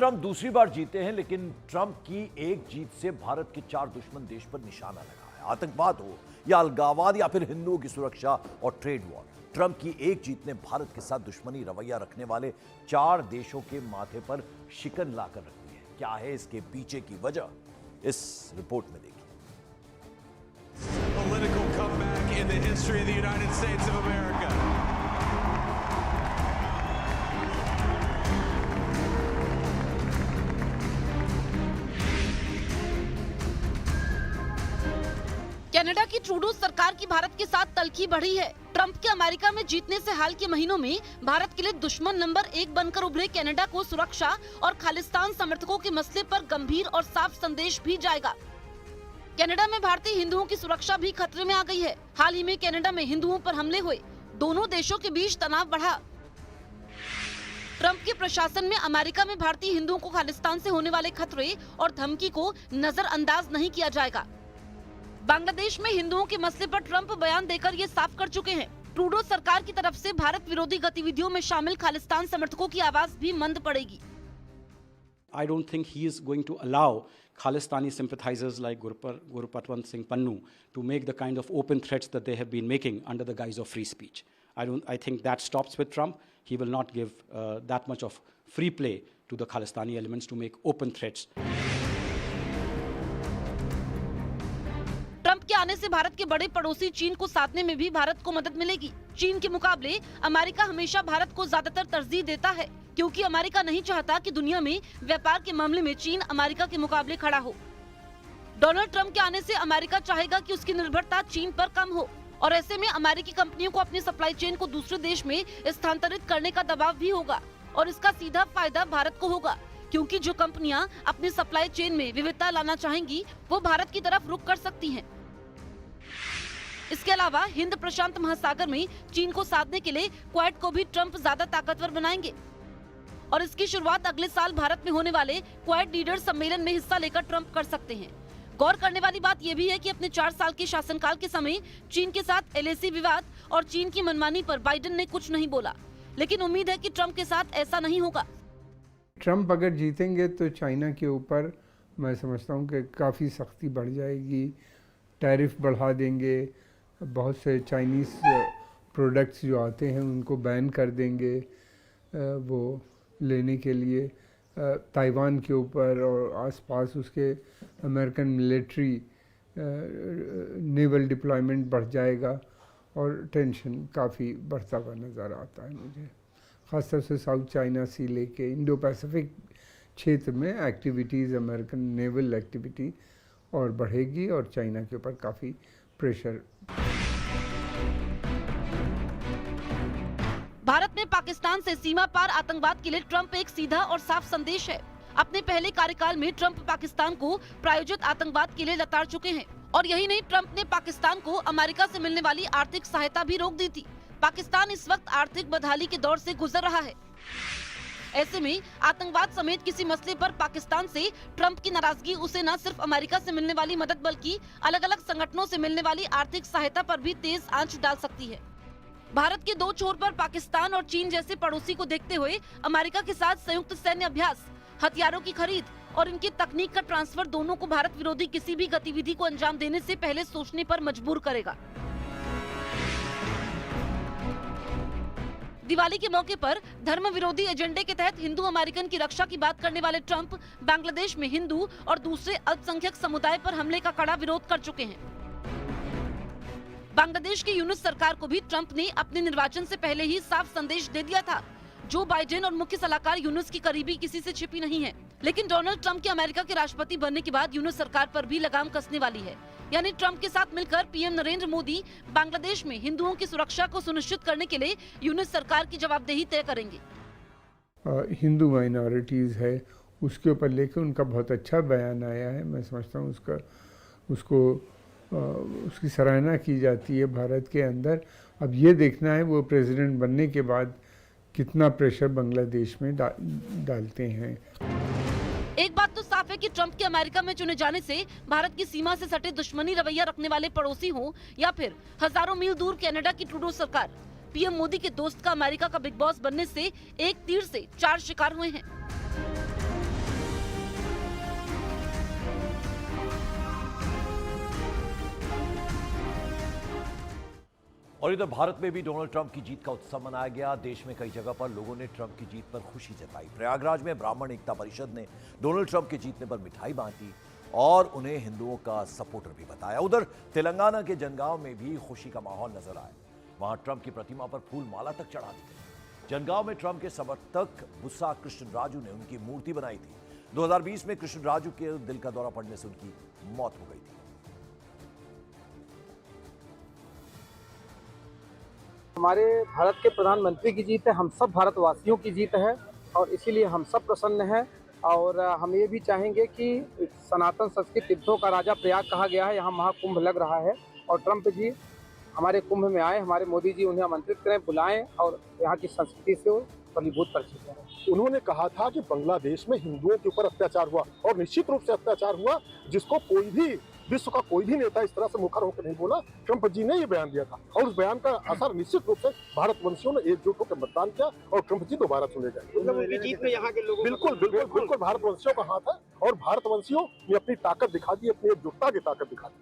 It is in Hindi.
ट्रंप दूसरी बार जीते हैं, लेकिन ट्रंप की एक जीत से भारत के 4 दुश्मन देश पर निशाना लगा है। आतंकवाद हो या अलगाववाद या फिर हिंदुओं की सुरक्षा और ट्रेड वॉर, ट्रंप की एक जीत ने भारत के साथ दुश्मनी रवैया रखने वाले 4 देशों के माथे पर शिकन लाकर रख दी है। क्या है इसके पीछे की वजह, इस रिपोर्ट में देखिए। Political comeback in the history of the United States of America. Canada की ट्रूडो सरकार की भारत के साथ तल्खी बढ़ी है। ट्रंप के अमेरिका में जीतने से हाल के महीनों में भारत के लिए दुश्मन नंबर 1 बनकर उभरे कनाडा को सुरक्षा और खालिस्तान समर्थकों के मसले पर गंभीर और साफ संदेश भी जाएगा। कनाडा में भारतीय हिंदुओं की सुरक्षा भी खतरे में आ गई है। हाल ही में कनाडा में हिंदुओं पर हमले हुए, दोनों देशों के बीच तनाव बढ़ा। ट्रंप के प्रशासन में अमेरिका में भारतीय हिंदुओं को खालिस्तान से होने वाले खतरे और धमकी को नजरअंदाज नहीं किया जाएगा। बांग्लादेश में हिंदुओं के मसले पर ट्रंप बयान देकर ये साफ कर चुके हैं। ट्रूडो सरकार की तरफ से भारत विरोधी गतिविधियों में शामिल खालिस्तान समर्थकों की आवाज भी मंद पड़ेगी। I don't think he is going to allow Khalistani sympathizers like Guru Patwant Singh Pannu to make the kind of open threats that they have been making under the guise of free speech. I think that stops with Trump. He will not give that much of free play to the Khalistani elements to make open threats. Trump के आने से भारत के बड़े पड़ोसी चीन को साधने में भी भारत को मदद मिलेगी। चीन के मुकाबले अमेरिका हमेशा भारत को ज्यादातर तरजीह देता है, क्योंकि अमेरिका नहीं चाहता कि दुनिया में व्यापार के मामले में चीन अमेरिका के मुकाबले खड़ा हो। डोनाल्ड ट्रंप के आने से अमेरिका चाहेगा कि उसकी निर्भरता चीन पर कम हो, और ऐसे में अमेरिकी कंपनियों को अपनी सप्लाई चेन को दूसरे देश में स्थानांतरित करने का दबाव भी होगा, और इसका सीधा फायदा भारत को होगा, क्योंकि जो कंपनियां अपनी सप्लाई चेन में विविधता लाना चाहेंगी वो भारत की तरफ रुख कर सकती हैं। इसके अलावा हिंद प्रशांत महासागर में चीन को साधने के लिए क्वाड को भी ट्रंप ज्यादा ताकतवर बनाएंगे, और इसकी शुरुआत अगले साल भारत में होने वाले क्वाड लीडर सम्मेलन में हिस्सा लेकर ट्रंप कर सकते हैं। गौर करने वाली बात यह भी है कि अपने 4 साल के शासनकाल के समय चीन के साथ LAC विवाद और चीन की मनमानी पर बाइडेन ने कुछ नहीं बोला, लेकिन उम्मीद है कि ट्रंप के साथ ऐसा नहीं होगा। ट्रंप अगर जीतेंगे तो चाइना के ऊपर मैं समझता हूँ कि काफ़ी सख्ती बढ़ जाएगी, टैरिफ बढ़ा देंगे, बहुत से चाइनीज़ प्रोडक्ट्स जो आते हैं उनको बैन कर देंगे वो लेने के लिए। ताइवान के ऊपर और आसपास उसके अमेरिकन मिलिट्री नेवल डिप्लॉयमेंट बढ़ जाएगा, और टेंशन काफ़ी बढ़ता हुआ नज़र आता है मुझे। ख़ासतौर से साउथ चाइना सी लेके इंडो पैसिफिक क्षेत्र में एक्टिविटीज़, अमेरिकन नेवल एक्टिविटी और बढ़ेगी, और चाइना के ऊपर काफ़ी प्रेशर। भारत में पाकिस्तान से सीमा पार आतंकवाद के लिए ट्रंप एक सीधा और साफ संदेश है। अपने पहले कार्यकाल में ट्रंप पाकिस्तान को प्रायोजित आतंकवाद के लिए लताड़ चुके हैं, और यही नहीं, ट्रंप ने पाकिस्तान को अमेरिका से मिलने वाली आर्थिक सहायता भी रोक दी थी। पाकिस्तान इस वक्त आर्थिक बदहाली के दौर से गुजर रहा है। ऐसे में आतंकवाद समेत किसी मसले पर पाकिस्तान से ट्रंप की नाराजगी उसे न सिर्फ अमेरिका से मिलने वाली मदद बल्कि अलग अलग संगठनों से मिलने वाली आर्थिक सहायता पर भी तेज आंच डाल सकती है। भारत के 2 छोर पर पाकिस्तान और चीन जैसे पड़ोसी को देखते हुए अमेरिका के साथ संयुक्त सैन्य अभ्यास, हथियारों की खरीद और इनकी तकनीक का ट्रांसफर दोनों को भारत विरोधी किसी भी गतिविधि को अंजाम देने से पहले सोचने पर मजबूर करेगा। दिवाली के मौके पर धर्म विरोधी एजेंडे के तहत हिंदू अमेरिकन की रक्षा की बात करने वाले ट्रंप बांग्लादेश में हिंदू और दूसरे अल्पसंख्यक समुदाय पर हमले का कड़ा विरोध कर चुके हैं। बांग्लादेश की यूनुस सरकार को भी ट्रंप ने अपने निर्वाचन से पहले ही साफ संदेश दे दिया था। जो बाइडेन और मुख्य सलाहकार यूनुस की करीबी किसी से छिपी नहीं है, लेकिन डोनाल्ड ट्रंप के अमेरिका के राष्ट्रपति बनने के बाद यूनुस सरकार पर भी लगाम कसने वाली है। यानी ट्रंप के साथ मिलकर पीएम नरेंद्र मोदी बांग्लादेश में हिंदुओं की सुरक्षा को सुनिश्चित करने के लिए यूनुस सरकार की जवाबदेही तय करेंगे। हिंदू माइनॉरिटीज़ है उसके ऊपर लेकर उनका बहुत अच्छा बयान आया है। मैं समझता हूँ उसकी सराहना की जाती है भारत के अंदर। अब ये देखना है वो प्रेसिडेंट बनने के बाद कितना प्रेशर बांग्लादेश में डालते हैं। एक बात तो साफ है कि ट्रंप के अमेरिका में चुने जाने से भारत की सीमा से सटे दुश्मनी रवैया रखने वाले पड़ोसी हो या फिर हजारों मील दूर कनाडा की ट्रूडो सरकार, पीएम मोदी के दोस्त का अमेरिका का बिग बॉस बनने से एक तीर से 4 शिकार हुए हैं। और इधर भारत में भी डोनाल्ड ट्रंप की जीत का उत्सव मनाया गया। देश में कई जगह पर लोगों ने ट्रंप की जीत पर खुशी जताई। प्रयागराज में ब्राह्मण एकता परिषद ने डोनाल्ड ट्रंप के जीतने पर मिठाई बांटी और उन्हें हिंदुओं का सपोर्टर भी बताया। उधर तेलंगाना के जनगांव में भी खुशी का माहौल नजर आया। वहां ट्रंप की प्रतिमा पर फूल माला तक चढ़ा दी गई। जनगांव में ट्रंप के समर्थक बुस्सा कृष्ण राजू ने उनकी मूर्ति बनाई थी। 2020 में कृष्ण राजू के दिल का दौरा पड़ने से उनकी मौत हो गई थी। हमारे भारत के प्रधानमंत्री की जीत है, हम सब भारतवासियों की जीत है और इसीलिए हम सब प्रसन्न हैं। और हम ये भी चाहेंगे कि सनातन संस्कृत तीर्थों का राजा प्रयाग कहा गया है, यहाँ महाकुंभ लग रहा है और ट्रंप जी हमारे कुंभ में आए, हमारे मोदी जी उन्हें आमंत्रित करें, बुलाएं और यहाँ की संस्कृति से फलीभूत परिचित हैं। उन्होंने कहा था कि बांग्लादेश में हिंदुओं के ऊपर अत्याचार हुआ और निश्चित रूप से अत्याचार हुआ, जिसको कोई भी विश्व का कोई भी नेता इस तरह से मुखर होकर नहीं बोला। ट्रंप जी ने ये बयान दिया था और उस बयान का असर निश्चित रूप से भारतवंशियों ने एकजुट होकर मतदान किया और ट्रंप जी दोबारा चुने गए। उनकी जीत में यहाँ के लोगों बिल्कुल भारतवंशियों का हाथ है और भारतवंशियों ने अपनी ताकत दिखा दी, अपनी एकजुटता की ताकत दिखा दी।